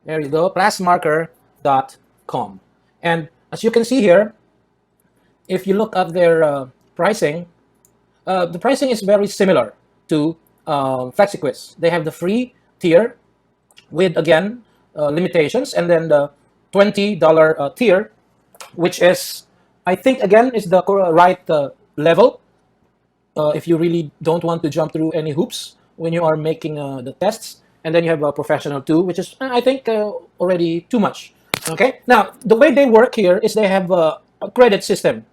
There you go, classmarker.com. And as you can see here, if you look at their pricing, the pricing is very similar to FlexiQuiz. They have the free tier with, again, limitations, and then the $20 tier, which is, I think, again, is the right level if you really don't want to jump through any hoops when you are making the tests. And then you have a professional too, which is, I think, already too much. Okay. Now, the way they work here is they have a credit system.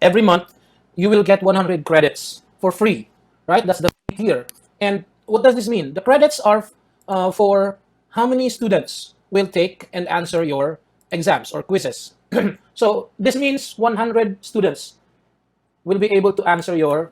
Every month, you will get 100 credits for free, right? That's the free tier. And what does this mean? The credits are for how many students will take and answer your exams or quizzes. So this means 100 students will be able to answer your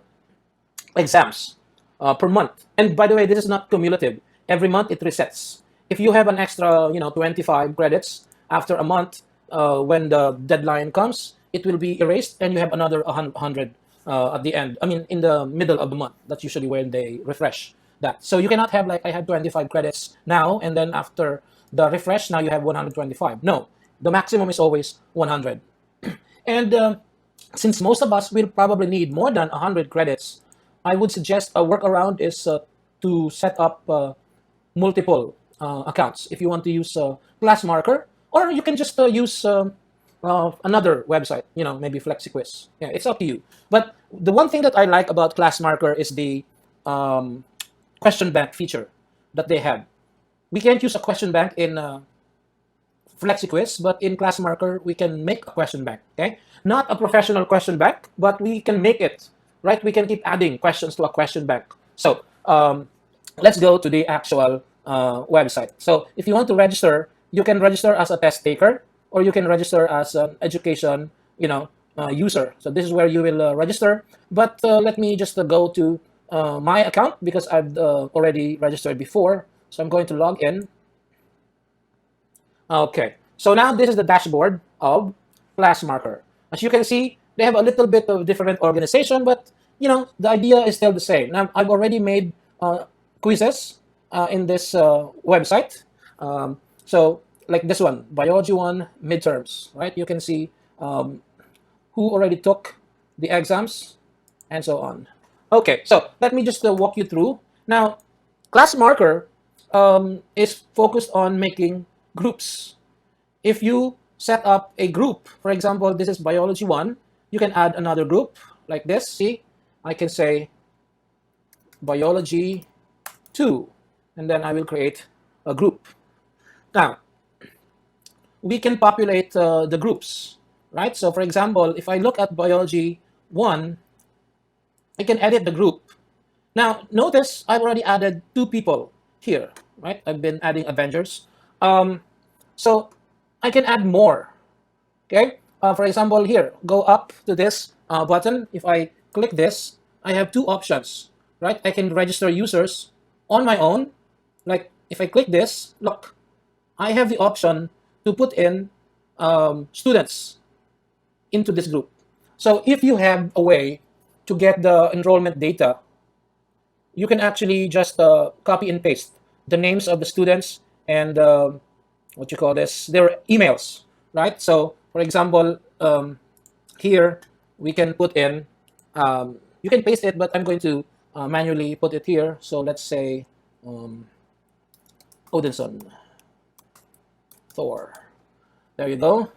exams per month. And by the way, this is not cumulative. Every month it resets. If you have an extra, 25 credits after a month, when the deadline comes, it will be erased, and you have another 100 at the end. I mean, in the middle of the month. That's usually when they refresh that. So you cannot have like I had 25 credits now, and then after the refresh, now you have 125. No, the maximum is always 100. And since most of us will probably need more than 100 credits, I would suggest a workaround is to set up multiple accounts. If you want to use Classmarker, or you can just use another website, maybe FlexiQuiz. Yeah, it's up to you. But the one thing that I like about Classmarker is the um, question bank feature that they have. We can't use a question bank in FlexiQuiz, but in Classmarker, we can make a question bank, okay? Not a professional question bank, but we can make it, right? We can keep adding questions to a question bank. So let's go to the actual website. So if you want to register, you can register as a test taker, or you can register as an education, user. So this is where you will register. But let me just go to my account because I've already registered before. So I'm going to log in. Okay, so now this is the dashboard of Classmarker. As you can see, they have a little bit of different organization, but the idea is still the same. Now I've already made quizzes in this website. So like this one, Biology 1 midterms, right? You can see who already took the exams and so on. Okay, so let me just walk you through. Now, Classmarker is focused on making groups. If you set up a group, for example, this is Biology 1, you can add another group like this. See, I can say Biology 2, and then I will create a group. Now, we can populate the groups, right? So for example, if I look at Biology 1, I can edit the group. Now, notice I've already added 2 people here, right? I've been adding Avengers. So I can add more, okay? For example, here, go up to this button. If I click this, I have 2 options, right? I can register users on my own. Like if I click this, look, I have the option to put in students into this group. So if you have a way to get the enrollment data, you can actually just copy and paste the names of the students and what you call this, their emails, right? So for example, here we can put in, you can paste it, but I'm going to manually put it here. So let's say Odinson Thor. There you go.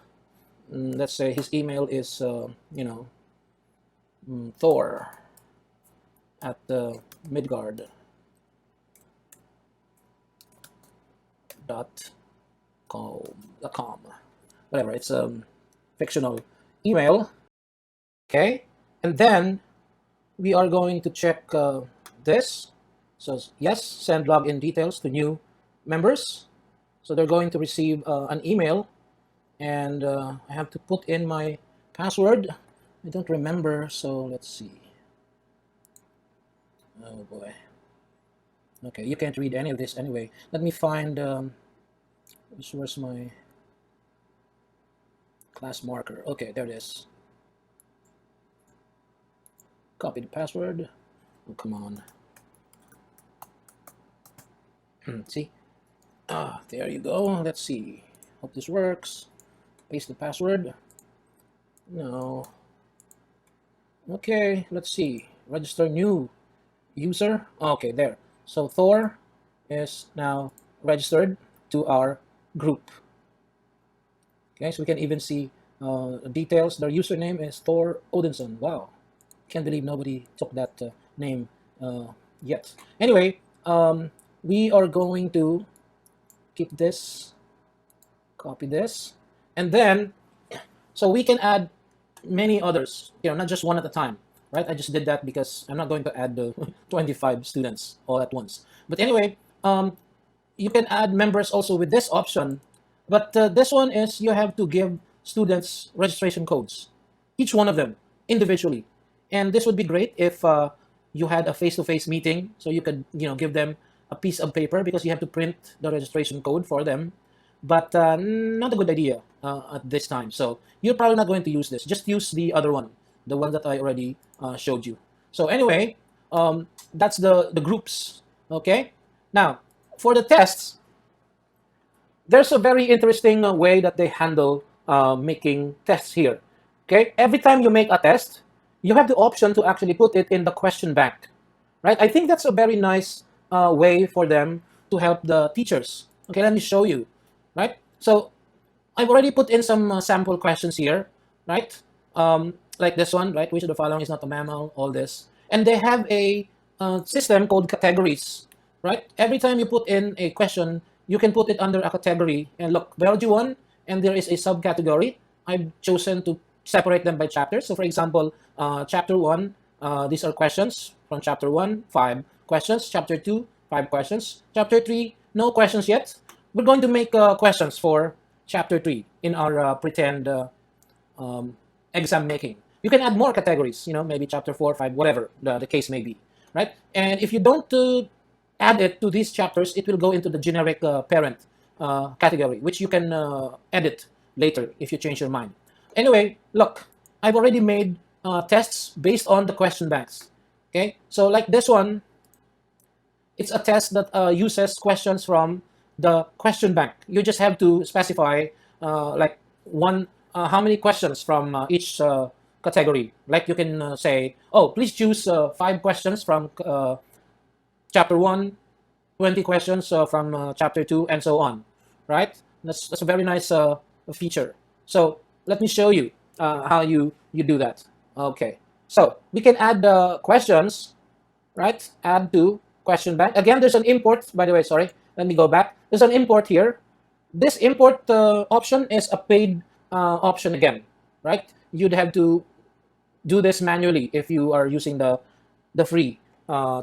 Let's say his email is, Thor at Midgard dot com. Whatever, it's a fictional email. Okay, and then we are going to check this. So yes, send login details to new members. So they're going to receive an email, and I have to put in my password. I don't remember, so let's see. Oh boy. Okay, you can't read any of this anyway. Let me find, where's my Classmarker? Okay, there it is. Copy the password. Oh, come on. See? There you go. Let's see. Hope this works. Paste the password. No. Okay, let's see. Register new user. Okay, there. So Thor is now registered to our group. Okay, so we can even see details. Their username is Thor Odinson. Wow, can't believe nobody took that name yet. Anyway, we are going to keep this, copy this, and then so we can add many others, not just one at a time, right? I just did that because I'm not going to add 25 students all at once. But anyway, you can add members also with this option, but this one is you have to give students registration codes, each one of them individually. And this would be great if you had a face-to-face meeting, so you could give them a piece of paper because you have to print the registration code for them. But not a good idea at this time. So you're probably not going to use this. Just use the other one, the one that I already showed you. So anyway, that's the groups. Okay. Now for the tests, there's a very interesting way that they handle making tests here. Okay, every time you make a test, you have the option to actually put it in the question bank, right? I think that's a very nice way for them to help the teachers. Okay, let me show you, right? So I've already put in some sample questions here, right? Like this one, right? Which of the following is not a mammal? All this, and they have a system called categories, right? Every time you put in a question, you can put it under a category. And look, biology one, and there is a subcategory. I've chosen to separate them by chapters. So, for example, chapter one, these are questions from chapter one, 5 questions. Chapter two, 5 questions. Chapter three, no questions yet. We're going to make questions for chapter 3 in our pretend um, exam making. You can add more categories, maybe chapter 4, 5, whatever the case may be, right? And if you don't add it to these chapters, it will go into the generic parent category, which you can edit later if you change your mind. Anyway, look, I've already made tests based on the question banks. Okay, so like this one, it's a test that uses questions from the question bank. You just have to specify like how many questions from each category. Like you can say, oh, please choose 5 questions from chapter 1, 20 questions from chapter 2, and so on, right? That's a very nice feature. So let me show you how you do that. Okay, so we can add questions, right? Add to question bank. Again, there's an import, by the way, sorry. Let me go back. There's an import here. This import option is a paid option again, right? You'd have to do this manually if you are using the free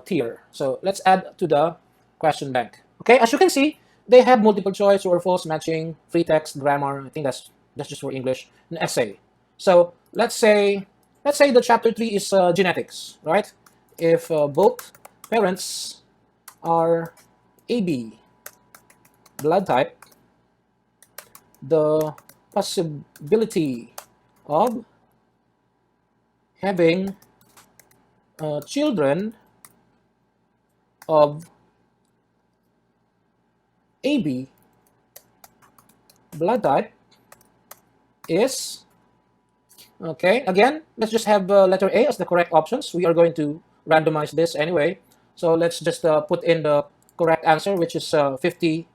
tier. So let's add to the question bank. Okay, as you can see, they have multiple choice or false matching, free text, grammar. I think that's just for English, an essay. So let's say the chapter 3 is genetics, right? If both parents are AB blood type, the possibility of having children of AB blood type is, okay, again, let's just have letter A as the correct options. We are going to randomize this anyway. So let's just put in the correct answer, which is 50%,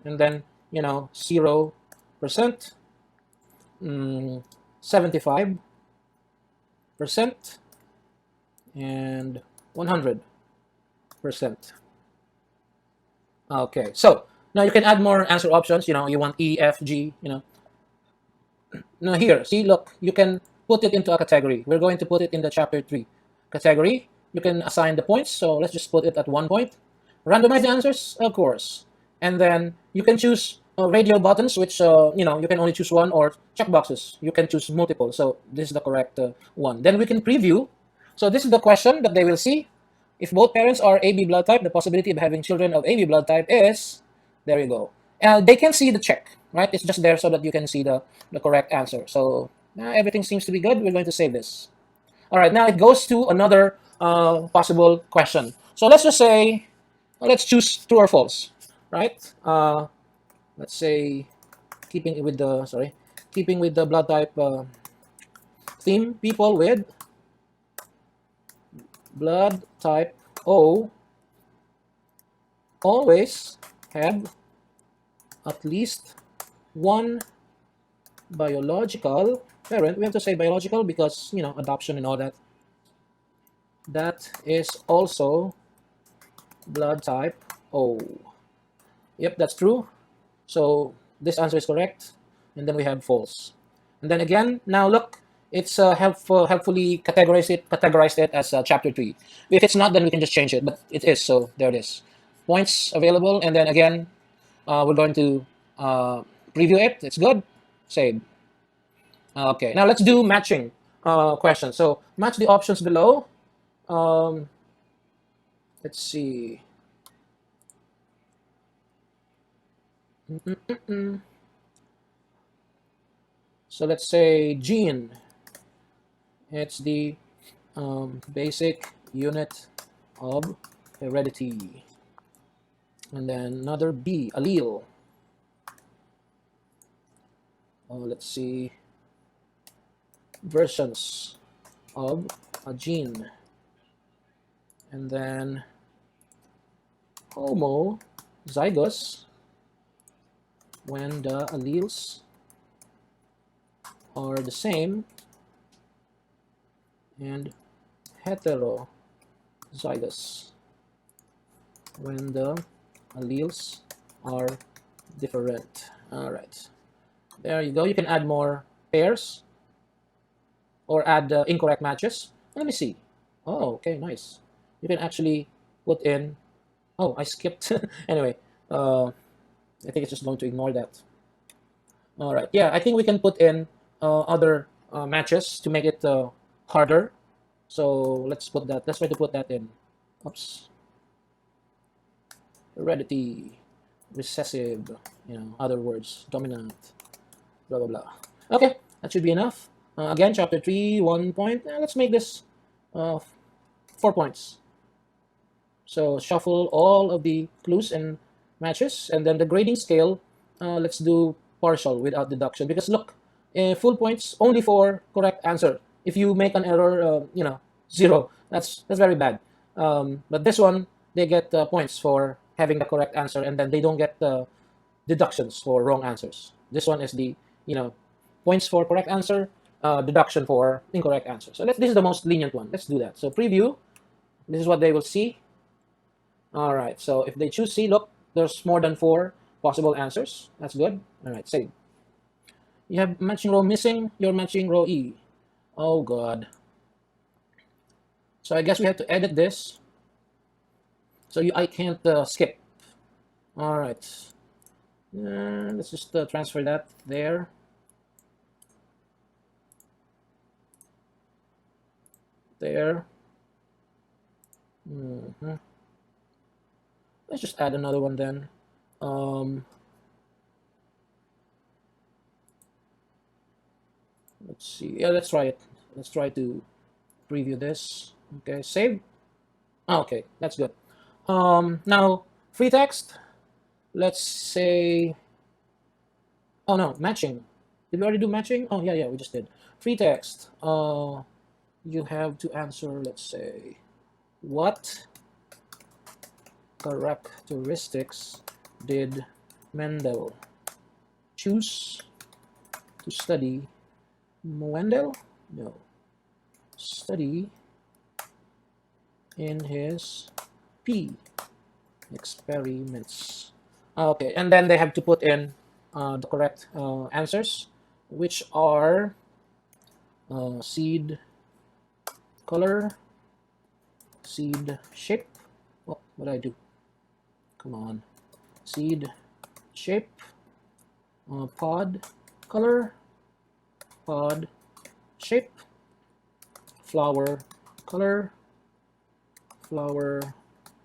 and then, 0%, 75%, and 100%. Okay, so now you can add more answer options. You want E, F, G, Now here, see, look, you can put it into a category. We're going to put it in the chapter 3 category. You can assign the points, so let's just put it at 1 point. Randomize the answers, of course. And then you can choose radio buttons, which, you can only choose one, or checkboxes. You can choose multiple, so this is the correct one. Then we can preview. So this is the question that they will see. If both parents are AB blood type, the possibility of having children of AB blood type is, there you go. They can see the check, right? It's just there so that you can see the correct answer. So now everything seems to be good. We're going to save this. All right, now it goes to another possible question. So let's just say, let's choose true or false. right? Let's say keeping with the blood type theme, people with blood type O always have at least one biological parent. We have to say biological because, adoption and all that. That is also blood type O. Yep, that's true. So this answer is correct. And then we have false. And then again, now look, it's helpfully categorized it as chapter 3. If it's not, then we can just change it, but it is, so there it is. Points available, and then again, we're going to uh, preview it. It's good. Save. Okay, now let's do matching questions. So match the options below. Um, let's see. So let's say gene. It's the basic unit of heredity. And then another B, allele. Let's see, versions of a gene. And then homozygous, when the alleles are the same, and heterozygous, when the alleles are different. All right, there you go. You can add more pairs or add incorrect matches. Let me see. Oh, okay, nice. You can actually put in. Oh, I skipped. Anyway, I think it's just going to ignore that. All right. Yeah, I think we can put in other matches to make it harder. So let's put that. Let's try to put that in. Oops. Heredity, recessive. Other words, dominant. Blah blah blah. Okay, that should be enough. Again, chapter 3, 1 point. Let's make this uh, 4 points. So shuffle all of the clues and matches, and then the grading scale. Let's do partial without deduction because look, full points only for correct answer. If you make an error, 0. That's very bad. But this one, they get points for having the correct answer, and then they don't get deductions for wrong answers. This one is the you know points for correct answer, deduction for incorrect answer. So this is the most lenient one. Let's do that. So preview. This is what they will see. All right, so if they choose C, look, there's more than 4 possible answers. That's good. All right, save. You have matching row missing, you're matching row E. Oh, God. So I guess we have to edit this. So I can't skip. All right. Let's just transfer that there. There. Let's just add another one then. Let's see. Yeah, let's try it. Let's try to preview this. Okay, save. Okay, that's good. Now free text. Let's say. Oh no, matching. Did we already do matching? Oh yeah, we just did. Free text. You have to answer. Let's say, what characteristics did Mendel choose to study? Mendel? No. Study in his P experiments. Okay, and then they have to put in the correct answers, which are seed color, seed shape. What did I do? Come on. Seed shape, pod color, pod shape, flower color, flower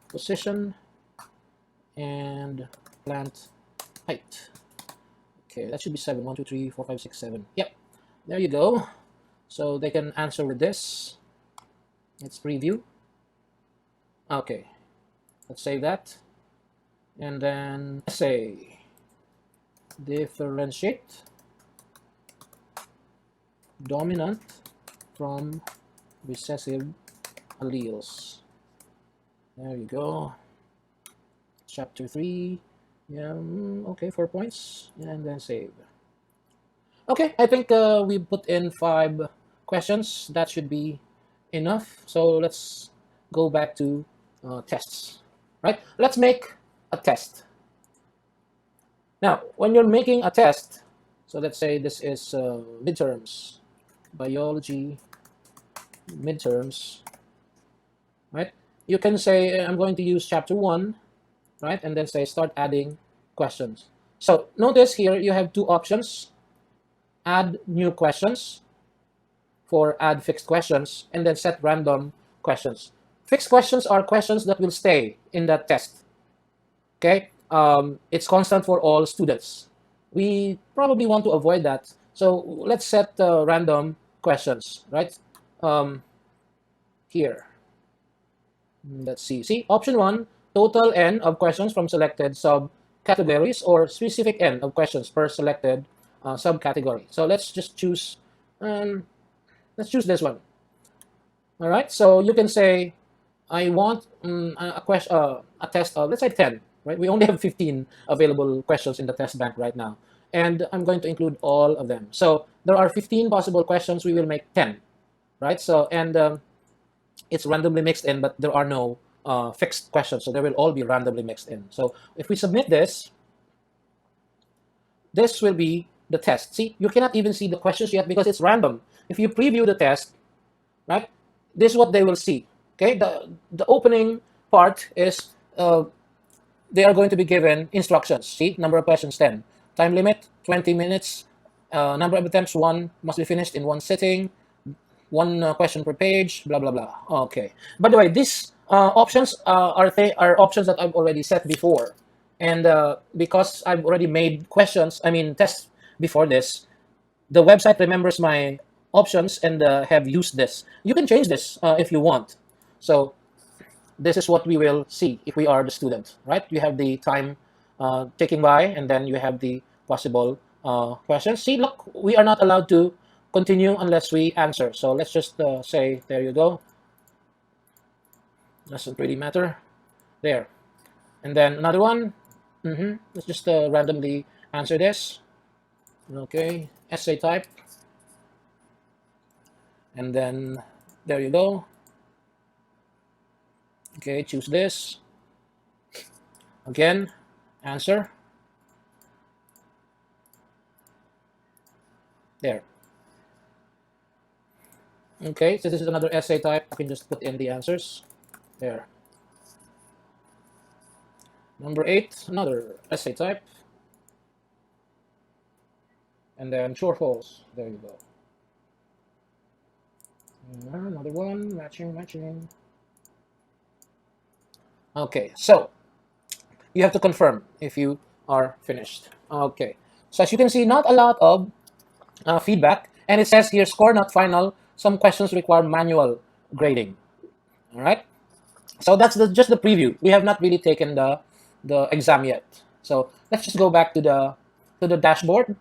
position, and plant height. Okay, that should be 7. 1, 2, 3, 4, 5, 6, 7. Yep, there you go. So they can answer with this. Let's preview. Okay, let's save that. and then essay, differentiate dominant from recessive alleles. There you go. Chapter 3. Yeah, okay, 4 points, and then save. Okay, I think we put in 5 questions. That should be enough. So let's go back to tests, right? Let's make a test. Now, when you're making a test, so let's say this is midterms, biology midterms, right? You can say, I'm going to use chapter 1, right? And then say, start adding questions. So notice here, you have 2 options: add new questions for add fixed questions, and then set random questions. Fixed questions are questions that will stay in that test. Okay, it's constant for all students. We probably want to avoid that, so let's set random questions, right? Um, Here, let's see. See, option 1: total n of questions from selected subcategories, or specific n of questions per selected subcategory. So let's just choose. Let's choose this one. All right. So you can say, I want a question, a test of, let's say 10. Right. We only have 15 available questions in the test bank right now, and I'm going to include all of them. So there are 15 possible questions. We will make 10. Right. So and it's randomly mixed in, but there are no fixed questions, so they will all be randomly mixed in. So if we submit this, this will be the test. See, you cannot even see the questions yet because it's random. If you preview the test, right, this is what they will see. Okay, the opening part is they are going to be given instructions. See, number of questions 10, time limit 20 minutes, number of attempts 1, must be finished in 1 sitting, 1 question per page, blah blah blah. Okay. By the way, these options are options that I've already set before, and because I've already made questions, I mean tests before this, the website remembers my options and have used this. You can change this if you want. So this is what we will see if we are the student, right? You have the time ticking by, and then you have the possible questions. See, look, we are not allowed to continue unless we answer. So let's just say, there you go. Doesn't really matter. There. And then another one. Let's just randomly answer this. Okay, essay type. And then there you go. Okay, choose this. Again, answer. There. Okay, so this is another essay type. I can just put in the answers. There. Number 8, another essay type. And then true or false. There you go. Another one, matching. Okay, so you have to confirm if you are finished. Okay, so as you can see, not a lot of feedback, and it says here, score not final. Some questions require manual grading. All right, so that's just the preview. We have not really taken the exam yet. So let's just go back to the dashboard.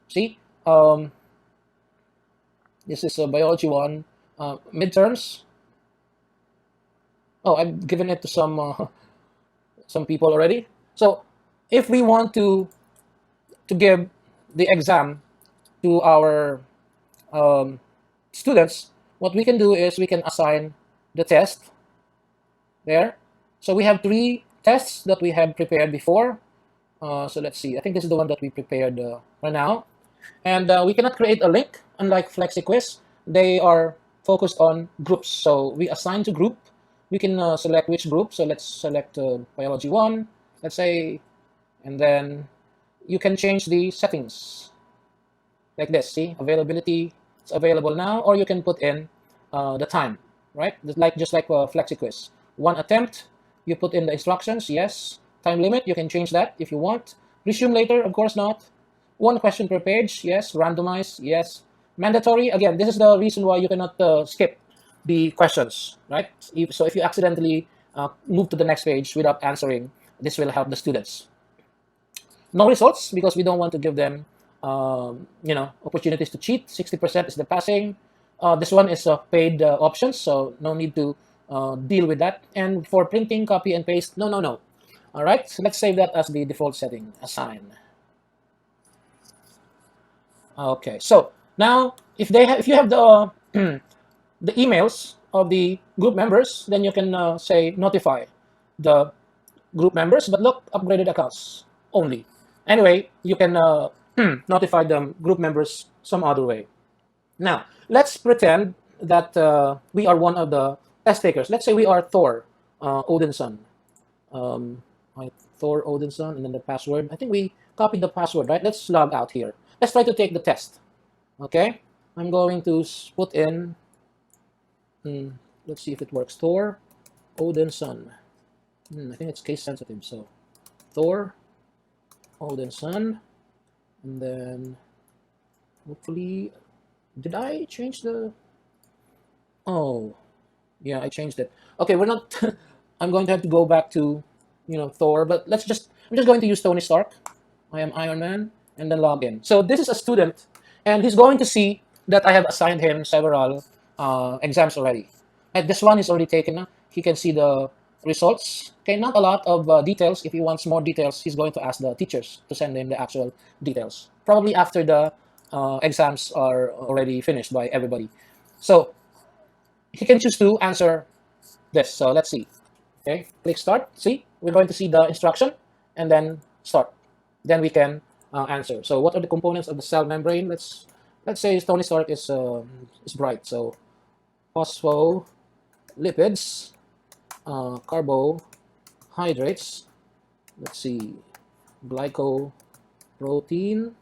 See, this is a biology 1 midterms. Oh, I've given it to some people already. So if we want to give the exam to our students, what we can do is we can assign the test there. So we have 3 tests that we have prepared before. So let's see. I think this is the one that we prepared right now. And we cannot create a link, unlike FlexiQuiz. They are focused on groups. So we assign to group. We can select which group. So let's select biology 1, let's say, and then you can change the settings like this. See, availability, it's available now, or you can put in the time, right? Just like FlexiQuiz. 1 attempt, you put in the instructions, yes. Time limit, you can change that if you want. Resume later, of course not. 1 question per page, yes. Randomize, yes. Mandatory, again, this is the reason why you cannot skip the questions, right? So if you accidentally move to the next page without answering This will help the students. No results because we don't want to give them, opportunities to cheat. 60% is the passing. This one is a paid options, so no need to deal with that. And for printing, copy and paste, no, no, no. All right, so let's save that as the default setting. Assign. Okay, so now if you have the the emails of the group members, then you can say notify the group members, but look, upgraded accounts only. Anyway, you can notify the group members some other way. Now, let's pretend that we are one of the test takers. Let's say we are Thor Odinson. Um, Thor Odinson, and then the password. I think we copied the password, right? Let's log out here. Let's try to take the test. Okay, I'm going to put in. Let's see if it works. Thor Odinson. I think it's case sensitive. So Thor Odinson, and then hopefully, did I change the? Oh, yeah, I changed it. Okay, we're not. I'm going to have to go back to, Thor. But let's just. I'm just going to use Tony Stark. I am Iron Man, and then log in. So this is a student, and he's going to see that I have assigned him several exams already. And this one is already taken. He can see the results. Okay, not a lot of details. If he wants more details, he's going to ask the teachers to send him the actual details. Probably after the exams are already finished by everybody. So he can choose to answer this. So let's see. Okay, click start. See, we're going to see the instruction and then start. Then we can answer. So what are the components of the cell membrane? Let's say Tony Stark is bright. So phospholipids, carbohydrates. Let's see, glycoprotein,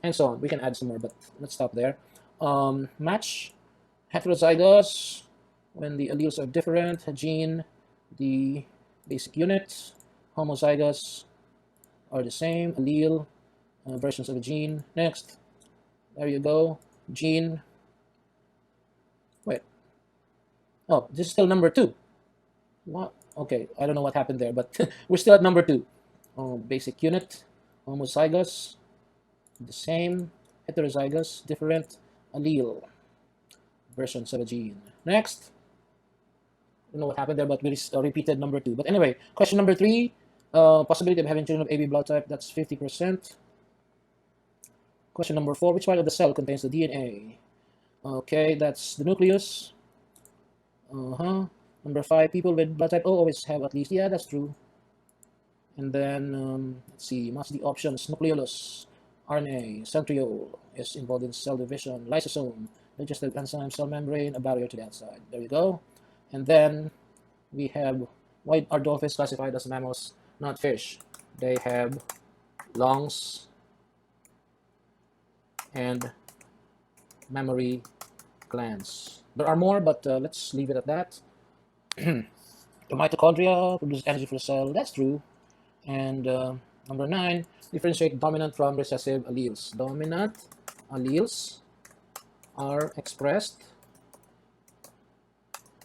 and so on. We can add some more, but let's stop there. Match heterozygous when the alleles are different. Gene, the basic unit. Homozygous are the same. Allele, versions of a gene. Next, there you go. Gene. Wait. Oh, this is still number 2. What? Okay, I don't know what happened there, but we're still at number 2. Basic unit. Homozygous, the same. Heterozygous, different. Allele, versions of a gene. Next. I don't know what happened there, but we repeated number 2. But anyway, question number 3. Possibility of having children of AB blood type, that's 50%. Question number 4, which part of the cell contains the DNA? Okay, that's the nucleus. Number 5, people with blood type O always have at least, yeah, that's true. And then, let's see, what's the options? Nucleolus, RNA, centriole is involved in cell division, lysosome, digestive enzyme, cell membrane, a barrier to the outside. There you go. And then we have, why are dolphins classified as mammals, not fish? They have lungs and mammary glands. There are more, but let's leave it at that. The mitochondria produce energy for the cell. That's true. And number 9, differentiate dominant from recessive alleles. Dominant alleles are expressed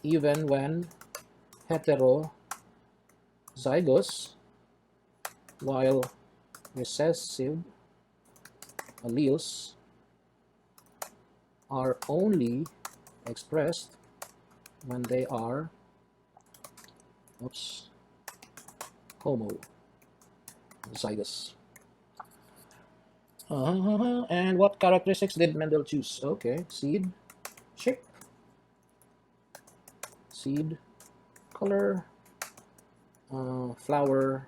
even when heterozygous, while recessive alleles are only expressed when they are homozygous. And what characteristics did Mendel choose? Okay, seed, shape, seed, color, flower,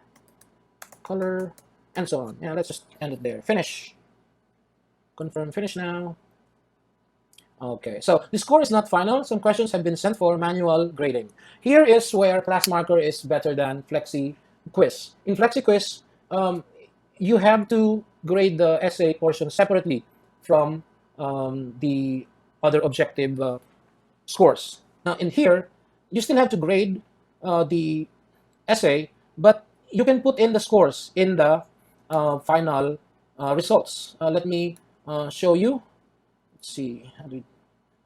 color, and so on. Yeah, let's just end it there. Finish. Confirm finish now. Okay, so the score is not final. Some questions have been sent for manual grading. Here is where Classmarker is better than Flexi Quiz. In Flexi Quiz, you have to grade the essay portion separately from the other objective scores. Now, in here, you still have to grade the essay, but you can put in the scores in the final results. Let me show you. Let's see.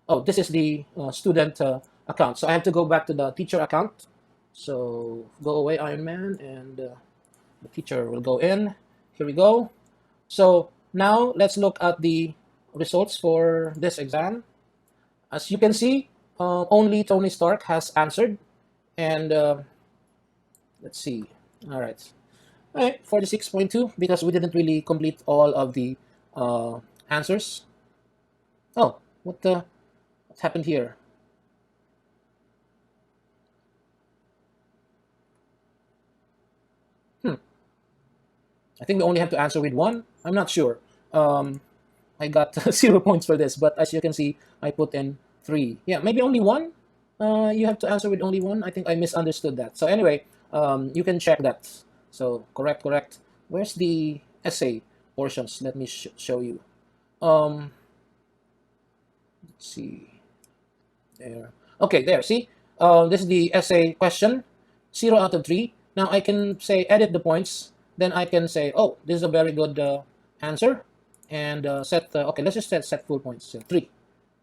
Oh, this is the student account. So I have to go back to the teacher account. So go away, Iron Man, and the teacher will go in. Here we go. So now let's look at the results for this exam. As you can see, only Tony Stark has answered, and let's see. All right. All right, 46.2 because we didn't really complete all of the answers. Oh, what happened here? Hmm. I think we only have to answer with one. I'm not sure. Um, I got 0 points for this, but as you can see, I put in three. Yeah, maybe only one. You have to answer with only one. I think I misunderstood that. So anyway, you can check that. So correct, correct. Where's the essay portions? Let me show you. Um, let's see. There. Okay, there. See, this is the essay question. 0 out of 3. Now I can say edit the points. Then I can say, oh, this is a very good answer, and set. Okay, let's just set full points. So 3,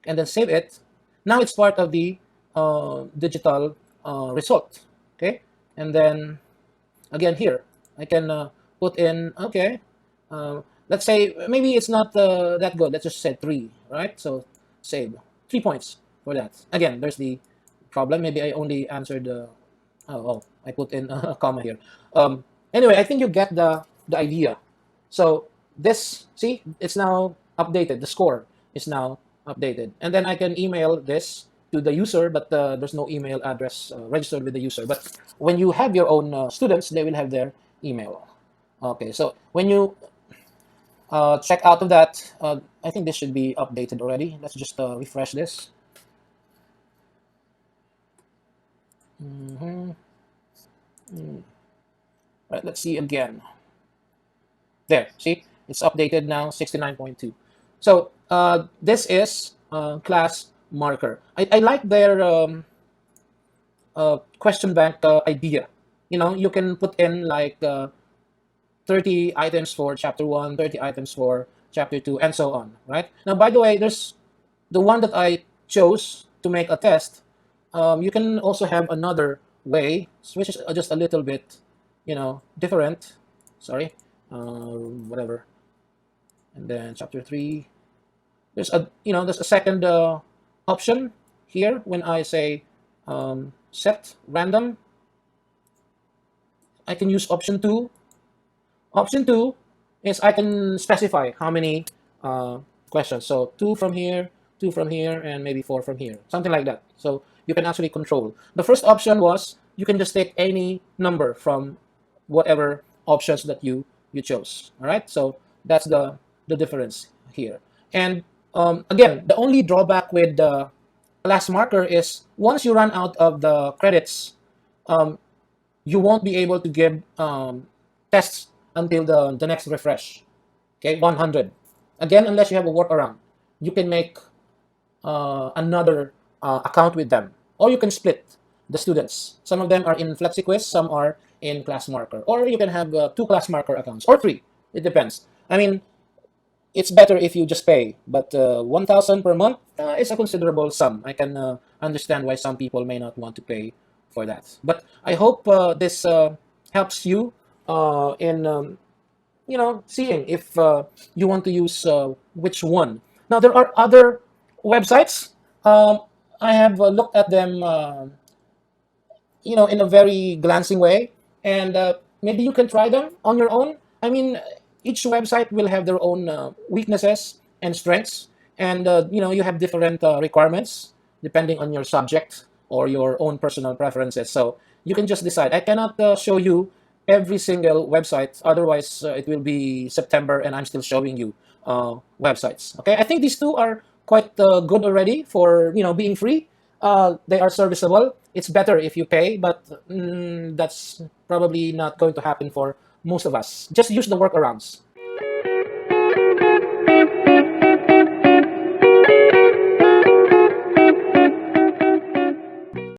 and then save it. Now it's part of the digital result. Okay, and then again here I can put in. Okay, let's say maybe it's not that good. Let's just say 3, right? So save 3 points for that. Again, there's the problem. Maybe I only answered oh, I put in a comma here. Anyway, I think you get the idea. So this, see, it's now updated. The score is now updated, and then I can email this to the user, but there's no email address registered with the user. But when you have your own students, they will have their email. Okay, so when you check out of that, I think this should be updated already. Let's just refresh this. Mhm. Right, let's see again. There, see, it's updated now, 69.2. So this is class marker. I like their question bank idea. You know, you can put in like 30 items for chapter 1, 30 items for chapter 2, and so on, right? Now, by the way, there's the one that I chose to make a test. You can also have another way, which is just a little bit, different. Sorry, whatever. And then chapter 3, there's a second option here when I say set random. I can use option 2. Option 2 is I can specify how many questions. So 2 from here, 2 from here, and maybe 4 from here, something like that. So you can actually control. The first option was you can just take any number from whatever options that you chose. All right. So that's the difference here. And again, the only drawback with the class marker is once you run out of the credits, um, you won't be able to give tests until the next refresh. Okay, 100. Again, unless you have a workaround, you can make another account with them, or you can split the students. Some of them are in FlexiQuiz, some are in Classmarker, or you can have 2 Classmarker accounts or 3. It depends. I mean, it's better if you just pay, but 1,000 per month is a considerable sum. I can understand why some people may not want to pay for that. But I hope this helps you in seeing if you want to use which one. Now there are other websites. Um, I have looked at them in a very glancing way, and maybe you can try them on your own. I mean, each website will have their own weaknesses and strengths, and you have different requirements depending on your subject or your own personal preferences. So you can just decide. I cannot show you every single website, otherwise it will be September and I'm still showing you websites. Okay, I think these two are quite good already for being free. They are serviceable. It's better if you pay, but that's probably not going to happen for most of us. Just use the workarounds.